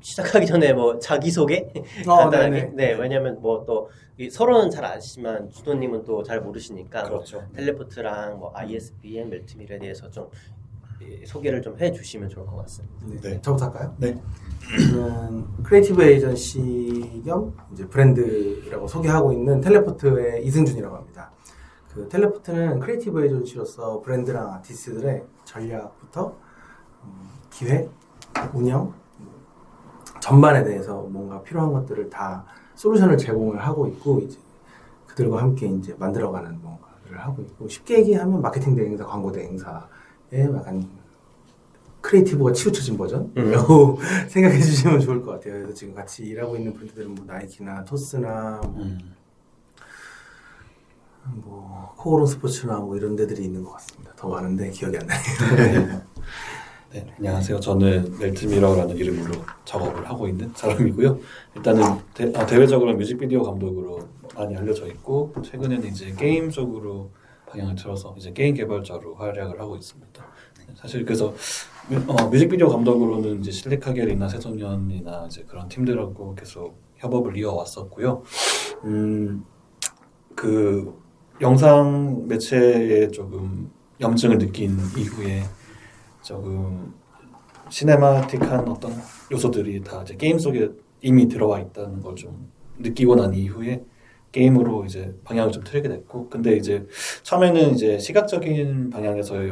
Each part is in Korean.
시작하기 전에 뭐 자기소개 간단하게. 네, 왜냐면 뭐 또 서로는 잘 아시지만 주도님은 또 잘 모르시니까 그렇죠. 뭐 텔레포트랑 뭐 ISBN, 멜트밀에 대해서 좀 소개를 좀 해주시면 좋을 것 같습니다. 네. 저부터 할까요? 네. 저는 크리에이티브 에이전시 겸 이제 브랜드라고 소개하고 있는 텔레포트의 이승준이라고 합니다. 그 텔레포트는 크리에이티브 에이전시로서 브랜드랑 아티스트들의 전략부터 기획, 운영 전반에 대해서 뭔가 필요한 것들을 다 솔루션을 제공을 하고 있고 이제 그들과 함께 이제 만들어가는 뭔가를 하고 있고 쉽게 얘기하면 마케팅 대행사, 광고 대행사의 약간 크리에이티브가 치우쳐진 버전이라고 생각해 주시면 좋을 것 같아요. 그래서 지금 같이 일하고 있는 브랜드들은 뭐 나이키나 토스나 뭐 코오롱 스포츠나 뭐 이런 데들이 있는 것 같습니다. 더 많은데 기억이 안 나요. 네, 안녕하세요. 저는 멜트미러라는 이름으로 작업을 하고 있는 사람이고요. 일단은 대외적으로 뮤직비디오 감독으로 많이 알려져 있고 최근에는 이제 게임 쪽으로 방향을 틀어서 이제 게임 개발자로 활약을 하고 있습니다. 사실 그래서 뮤직비디오 감독으로는 이제 실리카겔이나 새소년이나 이제 그런 팀들하고 계속 협업을 이어왔었고요. 그 영상 매체에 조금 염증을 느낀 이후에 조금 시네마틱한 어떤 요소들이 다 이제 게임 속에 이미 들어와 있다는 걸 좀 느끼고 난 이후에 게임으로 이제 방향을 좀 틀게 됐고, 근데 이제 처음에는 이제 시각적인 방향에서의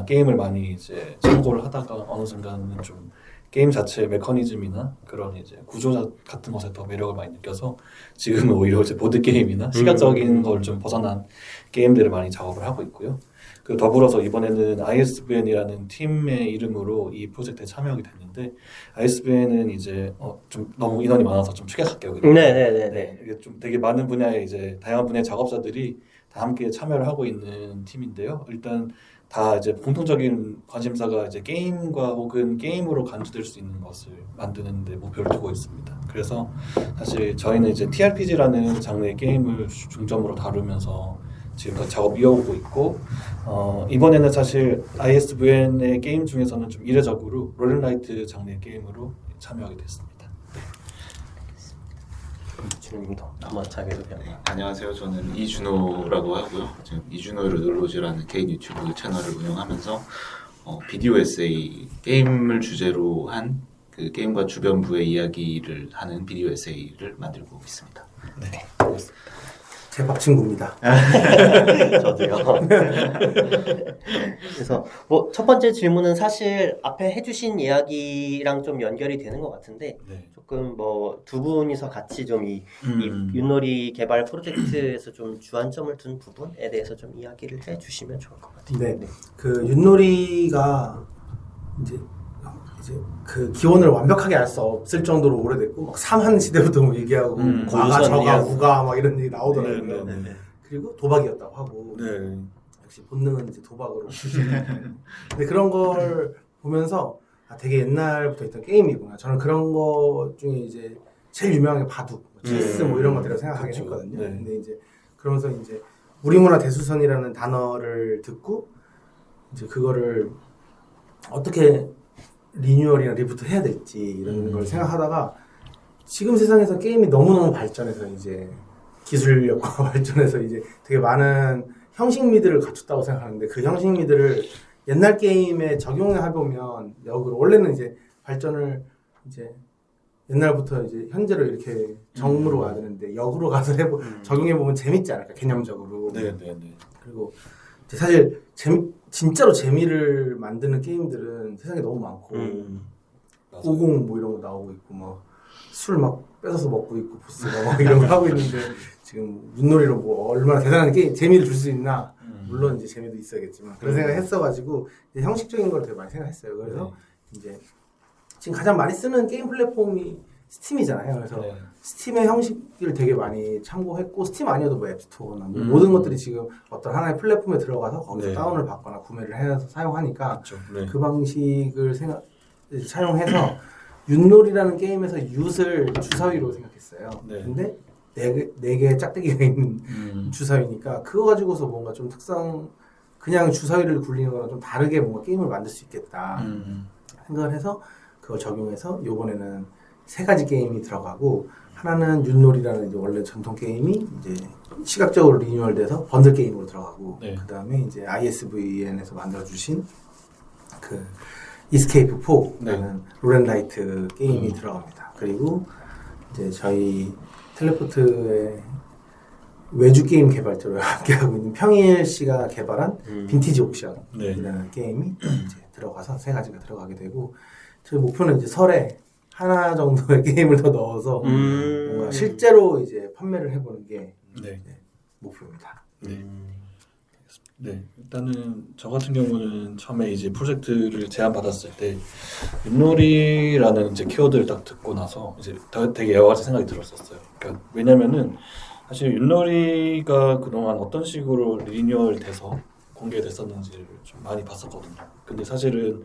게임을 많이 이제 참고를 하다가 어느 순간은 좀 게임 자체의 메커니즘이나 그런 이제 구조 같은 것에 더 매력을 많이 느껴서 지금은 오히려 이제 보드 게임이나 시각적인 걸 좀 벗어난 게임들을 많이 작업을 하고 있고요. 그 더불어서 이번에는 ISBN이라는 팀의 이름으로 이 프로젝트에 참여하게 됐는데, ISBN은 이제 좀 너무 인원이 많아서 좀 축약할게요. 네네네. 이게 좀 되게 많은 분야의 이제 다양한 분야의 작업자들이 다 함께 참여를 하고 있는 팀인데요. 일단 다 이제 공통적인 관심사가 이제 게임과 혹은 게임으로 간주될 수 있는 것을 만드는 데 목표를 두고 있습니다. 그래서 사실 저희는 이제 TRPG라는 장르의 게임을 중점으로 다루면서 지금까지 작업 이어오고 있고, 이번에는 사실 ISBN의 게임 중에서는 좀 이례적으로 롤앤라이트 장르의 게임으로 참여하게 됐습니다. 준호님도 한번 자기소개한번. 네, 안녕하세요. 저는 이준호라고 하고요. 지금 이준호의 르돌로즈라는 개인 유튜브 채널을 운영하면서 비디오 에세이, 게임을 주제로 한 그 게임과 주변부의 이야기를 하는 비디오 에세이를 만들고 있습니다. 네. 제 밥 친구입니다. 저도요. 그래서 뭐 첫 번째 질문은 사실 앞에 해주신 이야기랑 좀 연결이 되는 것 같은데, 네. 조금 뭐 두 분이서 같이 좀 이 윷놀이 개발 프로젝트에서 좀 주안점을 둔 부분에 대해서 좀 이야기를 해주시면 좋을 것 같아요. 네, 그 윷놀이가 이제 그 기원을 완벽하게 알 수 없을 정도로 오래됐고 막 삼한 시대부터 뭐 얘기하고 과가 저가 우가 막 이런 얘기 나오더라고요. 그리고 도박이었다고 하고 역시 본능은 이제 도박으로. 근데 그런 걸 보면서 되게 옛날부터 있던 게임이구나. 저는 그런 거 중에 이제 제일 유명한 게 바둑, 체스 뭐 이런 것들을 생각하긴 했거든요. 근데 이제 그러면서 이제 우리문화 대수선이라는 단어를 듣고 이제 그거를 어떻게 리뉴얼이나 리부트 해야 될지 이런 걸 생각하다가, 지금 세상에서 게임이 너무너무 발전해서 이제 기술력과 발전해서 이제 되게 많은 형식미들을 갖췄다고 생각하는데, 그 형식미들을 옛날 게임에 적용해 보면 역으로, 원래는 이제 발전을 이제 옛날부터 이제 현재로 이렇게 정으로 가야 되는데 역으로 가서 적용해 보면 재밌지 않을까, 개념적으로. 그리고 이제 사실 진짜로 재미를 만드는 게임들은 세상에 너무 많고, 오공 뭐 이런 거 나오고 있고, 막 술 막 뺏어서 먹고 있고, 보스가 막 이런 거 하고 있는데, 지금 윷놀이로 뭐 얼마나 대단한 게임 재미를 줄 수 있나. 물론 이제 재미도 있어야겠지만 그런 생각 했어가지고 이제 형식적인 걸 되게 많이 생각했어요. 그래서 이제 지금 가장 많이 쓰는 게임 플랫폼이 스팀이잖아요. 그래서 스팀의 형식을 되게 많이 참고했고, 스팀 아니어도 뭐 앱스토어나 뭐 모든 것들이 지금 어떤 하나의 플랫폼에 들어가서 거기서 다운을 받거나 구매를 해서 사용하니까 그 방식을 사용해서 윷놀이라는 게임에서 윷을 주사위로 생각했어요. 근데 네 개의 짝대기가 있는 주사위니까 그거 가지고서 뭔가 좀 그냥 주사위를 굴리는 거랑 좀 다르게 뭔가 게임을 만들 수 있겠다 생각을 해서 그걸 적용해서 요번에는 3가지 게임이 들어가고 하나는 윷놀이라는 이제 원래 전통 게임이 이제 시각적으로 리뉴얼돼서 번들 게임으로 들어가고 네. 그 다음에 이제 ISVN에서 만들어주신 그 이스케이프 4라는 롤앤라이트 게임이 들어갑니다. 그리고 이제 저희 텔레포트의 외주 게임 개발자로 함께하고 있는 평일 씨가 개발한 빈티지 옥션이라는 게임이 이제 들어가서 3가지가 들어가게 되고 저희 목표는 이제 설에 하나 정도의 게임을 더 넣어서 뭔가 실제로 이제 판매를 해보는 게 네. 목표입니다. 네. 네, 일단은 저 같은 경우는 처음에 이제 프로젝트를 제안받았을 때 윷놀이라는 이제 키워드를 딱 듣고 나서 이제 되게 여러 가지 생각이 들었었어요. 그러니까 왜냐면은 사실 윷놀이가 그동안 어떤 식으로 리뉴얼돼서 공개됐었는지를 좀 많이 봤었거든요. 근데 사실은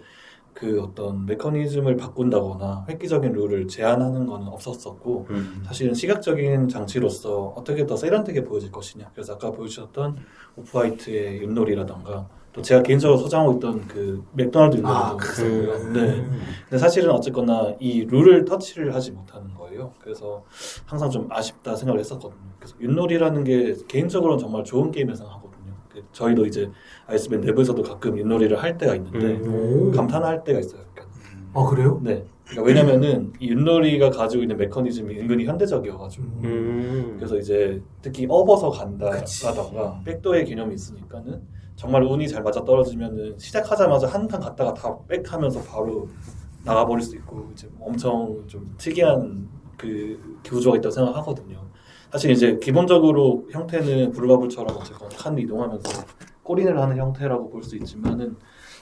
그 어떤 메커니즘을 바꾼다거나 획기적인 룰을 제한하는 건 없었었고 사실은 시각적인 장치로서 어떻게 더 세련되게 보여질 것이냐. 그래서 아까 보여주셨던 오프화이트의 윷놀이라던가 또 제가 개인적으로 소장하고 있던 그 맥도날드 윷놀이도 있었고요. 네. 근데 사실은 어쨌거나 이 룰을 터치를 하지 못하는 거예요. 그래서 항상 좀 아쉽다 생각을 했었거든요. 그래서 윷놀이라는 게 개인적으로는 정말 좋은 게임이라고 생각하거든요. 저희도 이제 아이스밴 내부에서도 가끔 윷놀이를 할 때가 있는데 감탄할 때가 있어요. 그러니까. 그래요? 네. 그러니까 왜냐면은 이 윷놀이가 가지고 있는 메커니즘이 은근히 현대적이어가지고 그래서 이제 특히 업어서 간다라던가 백도의 개념이 있으니까는 정말 운이 잘 맞아 떨어지면은 시작하자마자 한 칸 갔다가 다 백하면서 바로 나가버릴 수 있고 이제 엄청 좀 특이한 그 구조가 있다고 생각하거든요. 사실 이제 기본적으로 형태는 불가불처럼 어쨌거나 칸을 이동하면서 꼬린을 하는 형태라고 볼 수 있지만은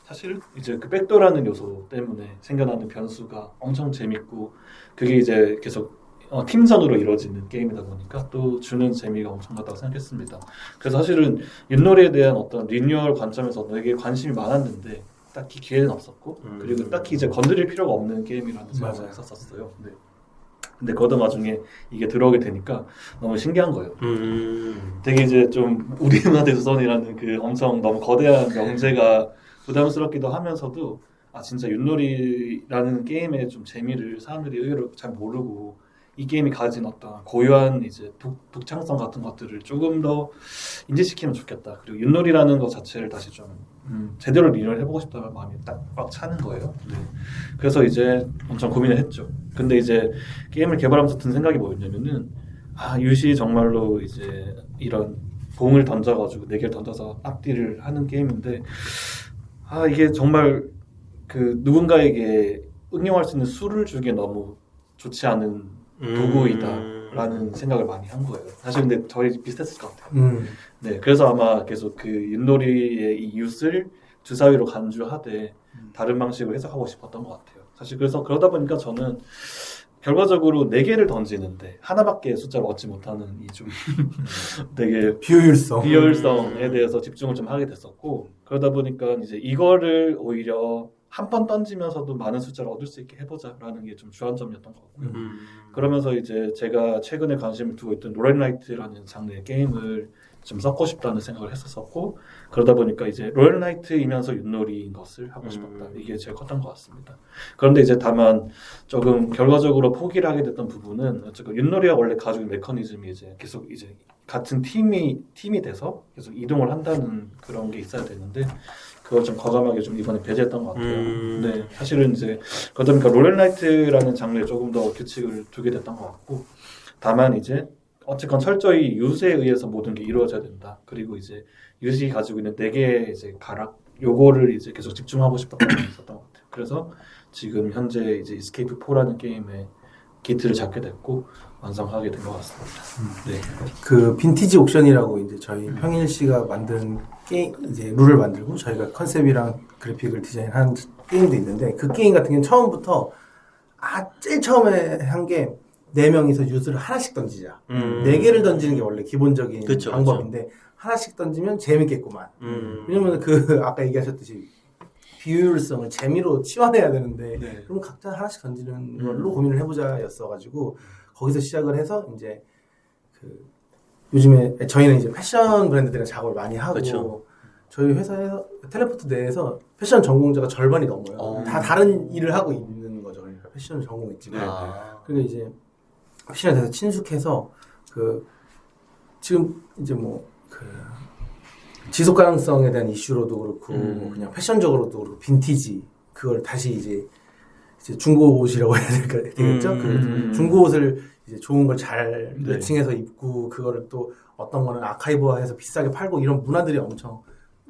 사실 이제 그 백도라는 요소 때문에 생겨나는 변수가 엄청 재밌고 그게 이제 계속 팀전으로 이루어지는 게임이다 보니까 또 주는 재미가 엄청나다고 생각했습니다. 그래서 사실은 윷놀이에 대한 어떤 리뉴얼 관점에서 되게 관심이 많았는데 딱히 기회는 없었고 그리고 딱히 이제 건드릴 필요가 없는 게임이라는 생각을 했었어요. 네. 근데 그러다 나중에 이게 들어오게 되니까 너무 신기한 거예요. 되게 이제 좀 우리 문화대 조선이라는 그 엄청 너무 거대한 명제가 부담스럽기도 하면서도 아 진짜 윷놀이라는 게임의 좀 재미를 사람들이 의외로 잘 모르고 이 게임이 가진 어떤 고유한 이제 독창성 같은 것들을 조금 더 인지시키면 좋겠다. 그리고 윷놀이라는 것 자체를 다시 좀 제대로 리뉴얼 해보고 싶다는 마음이 딱 꽉 차는 거예요. 네. 그래서 이제 엄청 고민을 했죠. 근데 이제 게임을 개발하면서 든 생각이 뭐였냐면은 아 유시 정말로 이제 이런 봉을 던져가지고 4개를 던져서 앞뒤를 하는 게임인데 아 이게 정말 그 누군가에게 응용할 수 있는 수를 주기에 너무 좋지 않은 도구이다라는 생각을 많이 한 거예요. 사실 근데 저희 비슷했을 것 같아요. 네, 그래서 아마 계속 그 윷놀이의 이 윷을 주사위로 간주하되 다른 방식으로 해석하고 싶었던 것 같아요. 사실 그래서 그러다 보니까 저는 결과적으로 4개를 던지는데 하나밖에 숫자를 얻지 못하는 이 좀 되게 비효율성에 대해서 집중을 좀 하게 됐었고 그러다 보니까 이제 이거를 오히려 한 번 던지면서도 많은 숫자를 얻을 수 있게 해보자라는 게 좀 주안점이었던 것 같고요. 그러면서 이제 제가 최근에 관심을 두고 있던 롤앤라이트라는 장르의 게임을 좀 섞고 싶다는 생각을 했었고 그러다 보니까 이제 롤앤라이트이면서 윷놀이인 것을 하고 싶었다. 이게 제일 컸던 것 같습니다. 그런데 이제 다만 조금 결과적으로 포기를 하게 됐던 부분은 어쨌든 윷놀이가 원래 가지고 있는 메커니즘이 이제 계속 이제 같은 팀이 돼서 계속 이동을 한다는 그런 게 있어야 되는데 그걸 좀 과감하게 좀 이번에 배제했던 것 같아요. 네, 사실은 이제 그러다 보니까 롤앤라이트라는 장르에 조금 더 규칙을 두게 됐던 것 같고 다만 이제 어쨌건 철저히 윷에 의해서 모든 게 이루어져야 된다. 그리고 이제 윷이 가지고 있는 4개의 이제 가락 요거를 이제 계속 집중하고 싶었던 게 있었던 것 같아요. 그래서 지금 현재 이제 이스케이프 4라는 게임의 기트를 잡게 됐고 완성하게 된 것 같습니다. 네. 그 빈티지 옥션이라고 이제 저희 평일 씨가 만든 게임 이제 룰을 만들고 저희가 컨셉이랑 그래픽을 디자인한 게임도 있는데 그 게임 같은 경우는 처음부터 제일 처음에 한 게 4명이서 유스를 하나씩 던지자. 4개를 던지는 게 원래 기본적인 그쵸, 방법인데 하나씩 던지면 재밌겠구만. 왜냐면 그 아까 얘기하셨듯이 비효율성을 재미로 치환해야 되는데 그럼 각자 하나씩 던지는 걸로 고민을 해보자였어가지고 거기서 시작을 해서 이제 그 요즘에 저희는 이제 패션 브랜드들이랑 작업을 많이 하고 그쵸. 저희 회사에서 텔레포트 내에서 패션 전공자가 절반이 넘어요. 다 다른 일을 하고 있는 거죠. 패션을 전공했지만 아. 그게 이제 패션에 대해서 친숙해서 그 지금 이제 뭐 그 지속 가능성에 대한 이슈로도 그렇고 뭐 그냥 패션적으로도 그렇고 빈티지 그걸 다시 이제 중고 옷이라고 해야 되겠죠? 그 중고 옷을 이제 좋은 걸 잘 네. 매칭해서 입고 그거를 또 어떤 거는 아카이브화해서 비싸게 팔고 이런 문화들이 엄청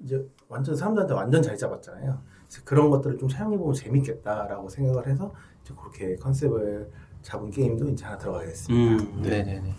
이제 완전 사람들한테 완전 잘 잡았잖아요. 그래서 그런 것들을 좀 사용해 보면 재밌겠다라고 생각을 해서 이제 그렇게 컨셉을 잡은 게임도 이제 하나 들어가게 됐습니다. 네네네.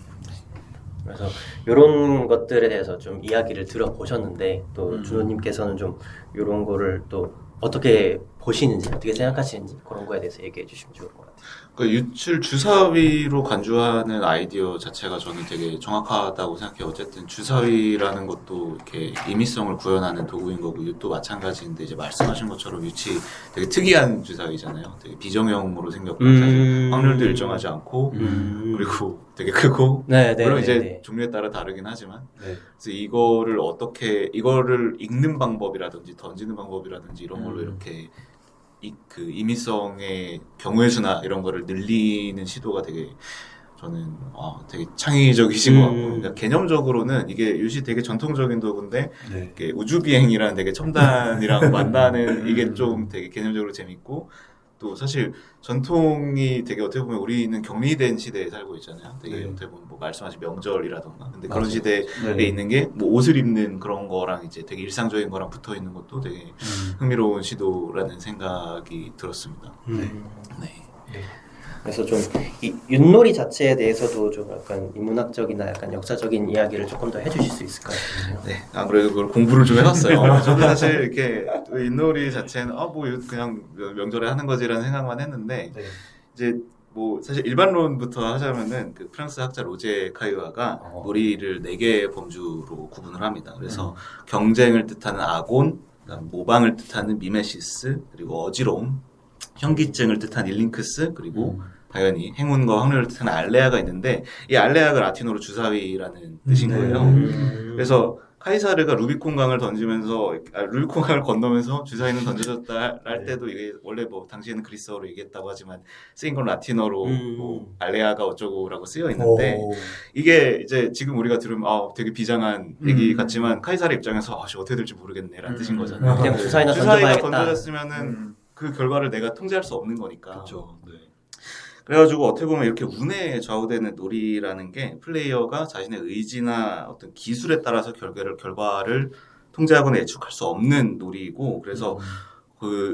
그래서 이런 것들에 대해서 좀 이야기를 들어보셨는데 또 준호님께서는 좀 이런 거를 또 어떻게 보시는지 어떻게 생각하시는지 그런 거에 대해서 얘기해 주시면 좋을 것 같아요. 그 유출 주사위로 간주하는 아이디어 자체가 저는 되게 정확하다고 생각해요. 어쨌든 주사위라는 것도 이렇게 임의성을 구현하는 도구인 거고 윷도 마찬가지인데 이제 말씀하신 것처럼 유치 되게 특이한 주사위잖아요. 되게 비정형으로 생겼고 사실 확률도 일정하지 않고 그리고 되게 크고 물론 이제 종류에 따라 다르긴 하지만 그래서 이거를 읽는 방법이라든지 던지는 방법이라든지 이런 걸로 이렇게 그 임의성의 경우의 수나 이런 거를 늘리는 시도가 되게 저는 되게 창의적이신 것 같고 그러니까 개념적으로는 이게 유시 되게 전통적인 도구인데 이렇게 우주 비행이라는 되게 첨단이랑 만나는 이게 좀 되게 개념적으로 재밌고 또 사실 전통이 되게 어떻게 보면 우리는 격리된 시대에 살고 있잖아요. 되게 어떻게 보면 뭐 말씀하신 명절이라던가 근데 그런 시대에 있는 게 뭐 옷을 입는 그런 거랑 이제 되게 일상적인 거랑 붙어 있는 것도 되게 흥미로운 시도라는 생각이 들었습니다. 네. 그래서 좀 이 윷놀이 자체에 대해서도 좀 약간 인문학적이나 약간 역사적인 이야기를 조금 더 해주실 수 있을까요? 네, 안 그래도 그걸 공부를 좀 해봤어요. 저도 사실 이렇게 윷놀이 자체는 뭐 그냥 명절에 하는 거지라는 생각만 했는데 이제 뭐 사실 일반론부터 하자면은 그 프랑스 학자 로제 카이와가 놀이를 4개의 범주로 구분을 합니다. 그래서 경쟁을 뜻하는 아곤, 그다음 모방을 뜻하는 미메시스, 그리고 어지러움, 현기증을 뜻하는 일링크스, 그리고 당연히 행운과 확률을 뜻하는 알레아가 있는데 이 알레아가 라틴어로 주사위라는 뜻인 거예요. 그래서 카이사르가 루비콘강을 루비콘강을 건너면서 주사위는 던져졌다 할 때도 이게 원래 뭐 당시에는 그리스어로 얘기했다고 하지만 쓰인 건 라틴어로 뭐 알레아가 어쩌고라고 쓰여 있는데 이게 이제 지금 우리가 들으면 되게 비장한 얘기 같지만 카이사르 입장에서 어떻게 될지 모르겠네라는 뜻인 거잖아요. 그냥 주사위나 주사위가 던져봐야겠다. 던져졌으면은 그 결과를 내가 통제할 수 없는 거니까. 그렇죠. 그래가지고 어떻게 보면 이렇게 운에 좌우되는 놀이라는 게 플레이어가 자신의 의지나 어떤 기술에 따라서 결과를 통제하거나 예측할 수 없는 놀이이고 그래서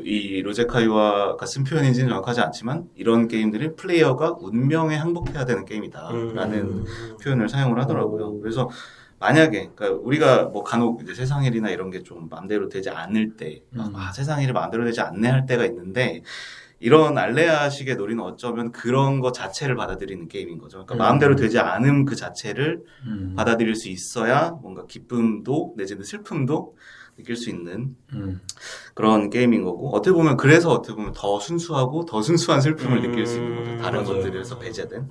이 로제카이와가 쓴 표현인지는 정확하지 않지만 이런 게임들이 플레이어가 운명에 항복해야 되는 게임이다라는 표현을 사용을 하더라고요. 그래서 만약에 그러니까 우리가 뭐 간혹 이제 세상 일이나 이런 게 좀 마음대로 되지 않을 때 세상 일이 마음대로 되지 않네 할 때가 있는데 이런 알레아식의 놀이는 어쩌면 그런 것 자체를 받아들이는 게임인 거죠. 그러니까 마음대로 되지 않음 그 자체를 받아들일 수 있어야 뭔가 기쁨도 내지는 슬픔도 느낄 수 있는 그런 게임인 거고 어떻게 보면 더 순수하고 더 순수한 슬픔을 느낄 수 있는 거죠. 다른 것들에서 배제된.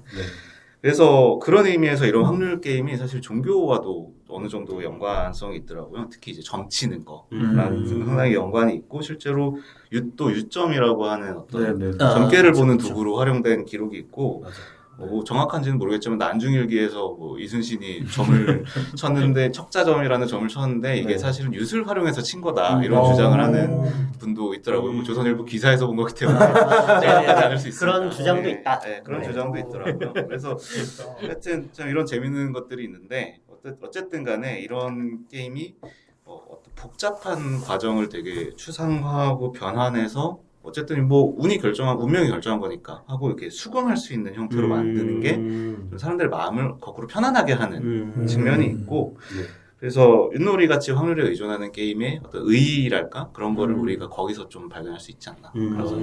그래서 그런 의미에서 이런 확률 게임이 사실 종교와도 어느 정도 연관성이 있더라고요. 특히 이제 점치는 거랑 상당히 연관이 있고 실제로 윷도 유점이라고 하는 어떤 점괘를 보는 도구로 활용된 기록이 있고 뭐 정확한지는 모르겠지만 난중일기에서 뭐 이순신이 점을 쳤는데 척자점이라는 점을 쳤는데 이게 사실은 윷을 활용해서 친 거다 이런 주장을 하는 분도 있더라고요. 뭐 조선일보 기사에서 본 거기 때문에 하지 않을 수 있습니다. 그런 주장도 있다. 네, 그런 주장도 있더라고요. 그래서 하여튼 참 이런 재밌는 것들이 있는데 어쨌든 간에 이런 게임이 어떤 복잡한 과정을 되게 추상화하고 변환해서 어쨌든 뭐 운명이 결정한 거니까 하고 이렇게 수긍할 수 있는 형태로 만드는 게 사람들의 마음을 거꾸로 편안하게 하는 측면이 있고 그래서 윷놀이 같이 확률에 의존하는 게임의 어떤 의의랄까 그런 거를 우리가 거기서 좀 발견할 수 있지 않나. 그래서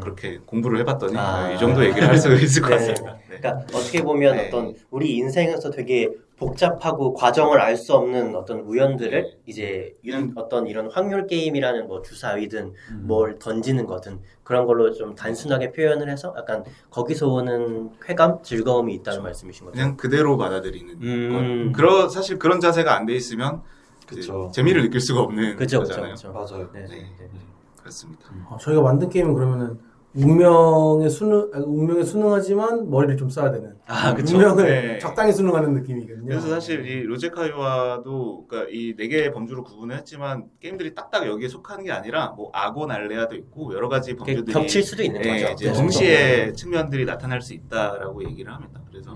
그렇게 공부를 해봤더니 이 정도 얘기를 할 수 있을 것 같습니다. 그러니까 어떻게 보면 어떤 우리 인생에서 되게 복잡하고 과정을 알 수 없는 어떤 우연들을 이제 어떤 이런 확률 게임이라는 뭐 주사위든 뭘 던지는 거든 그런 걸로 좀 단순하게 표현을 해서 약간 거기서 오는 쾌감, 즐거움이 있다는 말씀이신 거죠. 그냥 그대로 받아들이는 것. 사실 그런 자세가 안 돼 있으면 재미를 느낄 수가 없는 거잖아요. 그쵸. 맞아요. 네. 그렇습니다. 저희가 만든 게임은 그러면은 운명에 순응하지만 머리를 좀 써야 되는. 그쵸. 운명을 네. 적당히 순응하는 느낌이거든요. 그래서 사실 이 로제카이와도 그러니까 이 네 개의 범주로 구분을 했지만 게임들이 딱딱 여기에 속하는 게 아니라 뭐 아곤 알레아도 있고 여러 가지 범주들이 겹칠 수도 있는 거죠. 이제 네. 동시에 측면들이 나타날 수 있다라고 얘기를 합니다. 그래서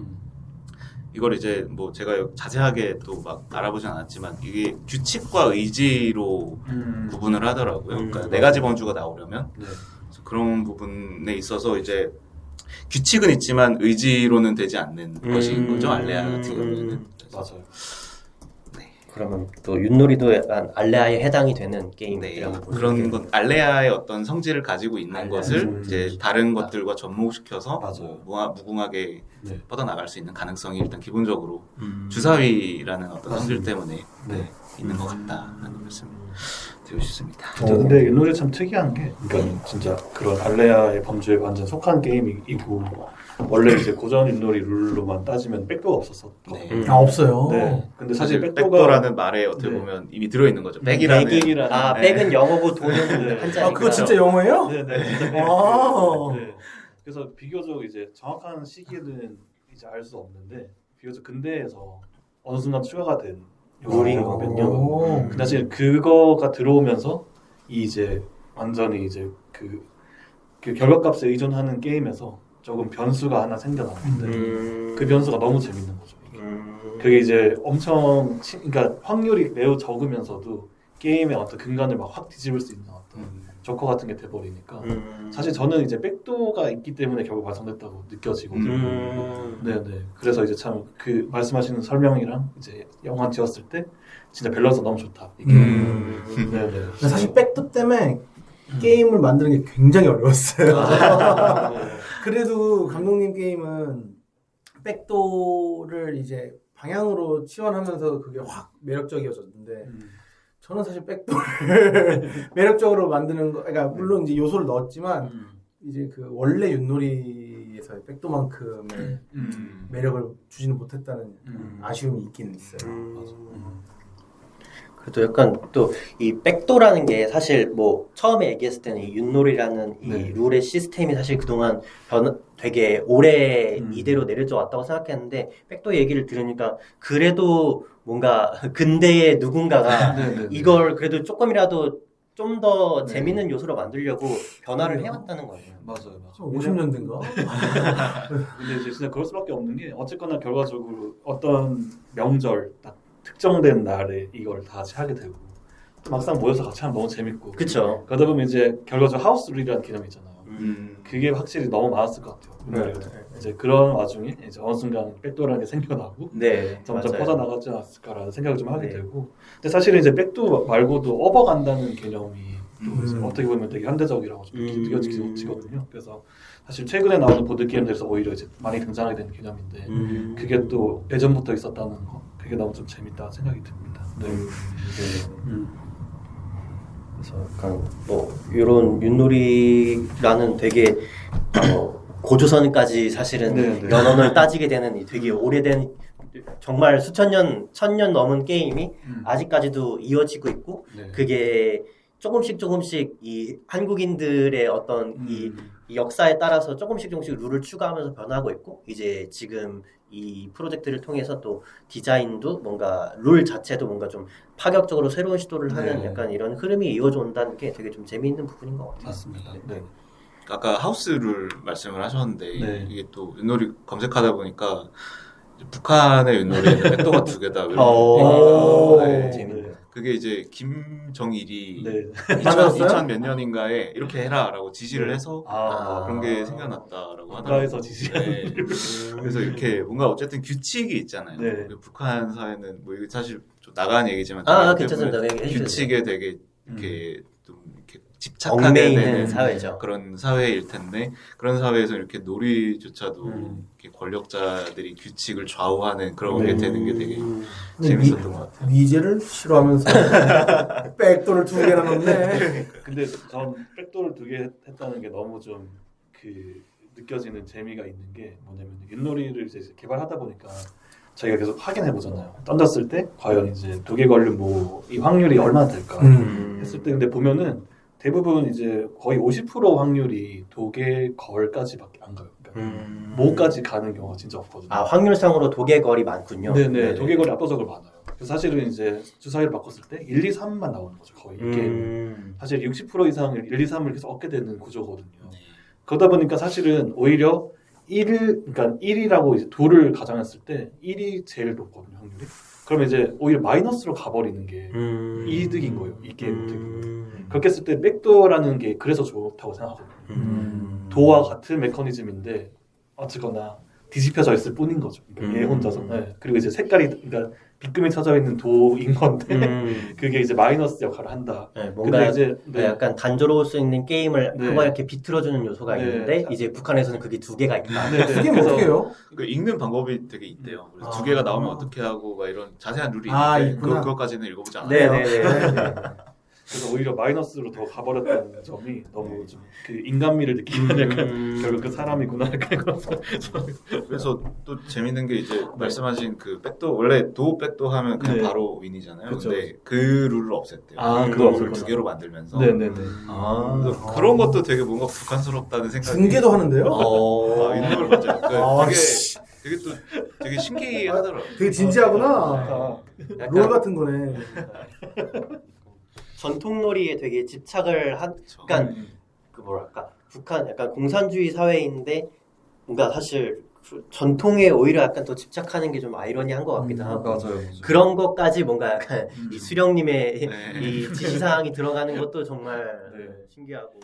이걸 이제 뭐 제가 자세하게 또 막 알아보진 않았지만 이게 규칙과 의지로 구분을 하더라고요. 그러니까 네 가지 범주가 나오려면 네. 그래서 그런 부분에 있어서 이제 규칙은 있지만 의지로는 되지 않는 것인 거죠. 알레아 같은 경우에는. 그래서 맞아요. 그러면 또 윷놀이도 약간 알레아에 해당이 되는 게임이라고 보시면 그런 건 알레아의 어떤 성질을 가지고 있는 알레아. 것을 이제 다른 것들과 접목시켜서 맞아요. 무궁하게 네. 뻗어나갈 수 있는 가능성이 일단 기본적으로 주사위라는 어떤 성질 때문에 네. 있는 것 같다라는 말씀을 드리고 싶습니다. 진짜 근데 윷놀이 참 특이한 게, 그러니까 진짜 그런 알레아의 범주에 완전 속한 게임이고 원래 이제 고전 윷놀이 룰로만 따지면 백도가 없었었던. 네. 없어요. 네. 근데 사실 사실 백도가 백도라는 말에 어떻게 네. 보면 이미 들어있는 거죠. 백이라는 백이라는. 아, 백은 영어고 돈은 한자니까. 그거 진짜 영어예요? 네네. 진짜 백. 아. 네. 그래서 비교적 이제 정확한 시기는 이제 알 수 없는데 비교적 근대에서 어느 순간 추가가 된 룰인 거거든요. 오. 근데 사실 그거가 들어오면서 이제 완전히 이제 그 결과값에 의존하는 게임에서 조금 변수가 하나 생겨났는데 그 변수가 너무 재밌는 거죠. 이게. 그게 이제 엄청 그러니까 확률이 매우 적으면서도 게임의 어떤 근간을 막 확 뒤집을 수 있는 어떤 조커 같은 게 돼버리니까 사실 저는 이제 백도가 있기 때문에 결국 완성됐다고 느껴지거든요. 네네. 그래서 이제 참 그 말씀하시는 설명이랑 이제 영화 찍었을 때 진짜 밸런스 너무 좋다. 이게. 네네. 근데 사실 백도 때문에 게임을 만드는 게 굉장히 어려웠어요. 그래도 감독님 게임은 백도를 이제 방향으로 치환하면서 그게 확 매력적이어졌는데 저는 사실 백도를 매력적으로 만드는 거, 그러니까 물론 이제 요소를 넣었지만 이제 그 원래 윷놀이에서의 백도만큼의 매력을 주지는 못했다는 아쉬움이 있긴 있어요. 그래도 약간 또 이 백도라는 게 사실 뭐 처음에 얘기했을 때는 이 윷놀이라는 이 네. 룰의 시스템이 사실 그동안 되게 오래 이대로 내려져 왔다고 생각했는데 백도 얘기를 들으니까 그래도 뭔가 근대의 누군가가 네네네. 이걸 그래도 조금이라도 좀 더 네. 재밌는 요소로 만들려고 변화를 해왔다는 거예요. 맞아요, 맞아요. 50년대인가? 근데 이제 진짜 그럴 수밖에 없는 게 어쨌거나 결과적으로 어떤 명절 딱 특정된 날에 이걸 다 같이 하게 되고 또 막상 모여서 같이 하면 너무 재밌고 그쵸. 그러다 보면 이제 결과적으로 하우스룰이라는 개념이 있잖아요. 그게 확실히 너무 많았을 것 같아요. 네. 이제 그런 와중에 이제 어느 순간 백도라는 게 생겨나고 네, 점점 맞아요. 퍼져나가지 않았을까라는 생각을 좀 하게 네. 되고 근데 사실은 이제 백도 말고도 업어간다는 개념이 또 이제 어떻게 보면 되게 현대적이라고 좀 느껴지거든요. 그래서 사실 최근에 나오는 보드게임들에서 오히려 이제 많이 등장하게 되는 개념인데 그게 또 예전부터 있었다는 거 그게 너무 좀 재밌다 생각이 듭니다. 네. 그래서 약간 뭐 이런 윷놀이라는 되게 고조선까지 사실은 네, 네. 연원을 따지게 되는 이 되게 오래된 정말 수천 년, 1000년 넘은 게임이 아직까지도 이어지고 있고 네. 그게 조금씩 이 한국인들의 어떤 이 역사에 따라서 조금씩 룰을 추가하면서 변하고 있고 이제 지금 이 프로젝트를 통해서 또 디자인도 뭔가 룰 자체도 뭔가 좀 파격적으로 새로운 시도를 하는 네. 약간 이런 흐름이 이어져 온다는 게 되게 좀 재미있는 부분인 것 같아요. 맞습니다. 네. 아까 하우스룰 말씀을 하셨는데 네. 이게 또 윷놀이 검색하다 보니까 북한의 윷놀이에는 백도가 두 개다. 오, 네. 재밌네요. 그게 이제 김정일이 네. 2000 몇 년인가에 이렇게 해라라고 지시를 해서 아, 그런 게 생겨났다라고 국가에서 하더라고요. 지시하는 네. 그래서 이렇게 뭔가 어쨌든 규칙이 있잖아요. 네. 북한 사회는 뭐 이거 사실 좀 나간 얘기지만 괜찮습니다. 얘기해 주세요. 규칙에 되게 이렇게 좀 이렇게 집착하게 얽매이는 되는 사회죠. 그런 사회일 텐데 그런 사회에서 이렇게 놀이조차도 이렇게 권력자들이 규칙을 좌우하는 그런 게 되는 게 되게 재밌었던 것 같아요. 미제를 싫어하면서 백도를 두 개나 넣네. 근데 전 백도를 두 개 했다는 게 너무 좀 그 느껴지는 재미가 있는 게 뭐냐면 윷놀이를 이제 개발하다 보니까 저희가 계속 확인해 보잖아요. 던졌을 때 과연 이제 두 개 걸린 뭐 이 확률이 얼마나 될까 했을 때 근데 보면은 대부분 이제 거의 50% 확률이 독일 거울까지밖에 안 가요. 그러니까 모까지 가는 경우가 진짜 없거든요. 아, 확률상으로 독일걸이 많군요. 네네, 독일거리 압도적으로 많아요. 그래서 사실은 이제 주사위를 바꿨을 때 1, 2, 3만 나오는 거죠, 거의. 이게 사실 60% 이상을 1, 2, 3을 계속 얻게 되는 구조거든요. 네. 그러다 보니까 사실은 오히려 그러니까 1이라고 이제 2를 가정했을 때 1이 제일 높거든요, 확률이. 그러면 이제 오히려 마이너스로 가버리는 게 이득인 거예요, 이 게임 이득. 그렇게 했을 때 백도어라는 게 그래서 좋다고 생각하거든요. 도와 같은 메커니즘인데 어쨌거나 뒤집혀져 있을 뿐인 거죠. 그러니까 얘 혼자서. 네. 그리고 이제 색깔이 그러니까 빗금이 쳐져 있는 도인 건데 그게 이제 마이너스 역할을 한다. 네, 뭔가 근데 이제 약간 단조로울 수 있는 게임을 네. 한번 이렇게 비틀어주는 요소가 네. 있는데 이제 북한에서는 그게 두 개가 있다. 네, 그게 뭐 어떻게 해요? 그 읽는 방법이 되게 있대요. 그래서 두 아. 개가 나오면 어떻게 하고 막 이런 자세한 룰이 아, 있는데 있구나. 그것까지는 읽어보지 않았어요. 네네네. 그래서 오히려 마이너스로 더 가버렸다는 점이 너무 좀 그 인간미를 느끼는 약간 결국 그 사람이구나 약간 그래서 또 재밌는 게 이제 말씀하신 그 백도 원래 도 백도 하면 그냥 네. 바로 윈이잖아요. 그쵸. 근데 그 룰을 없앴대요. 아, 그 그거 룰을 없앴구나. 두 개로 만들면서 네네네. 그래서 그런 것도 되게 뭔가 북한스럽다는 생각이 중계도 하는데요? 아, 있는 걸 맞아요. 아, 되게 씨. 되게 또 되게 신기하더라고요. 되게 진지하구나. 아, 롤 같은 거네. 전통놀이에 되게 집착을 한, 그러니까 그 뭐랄까 북한 약간 공산주의 사회인데 뭔가 사실 그 전통에 오히려 약간 더 집착하는 게 좀 아이러니한 것 같기도 하고 맞아요. 그런 것까지 뭔가 약간 이 수령님의 네. 이 지시사항이 들어가는 것도 정말 네. 신기하고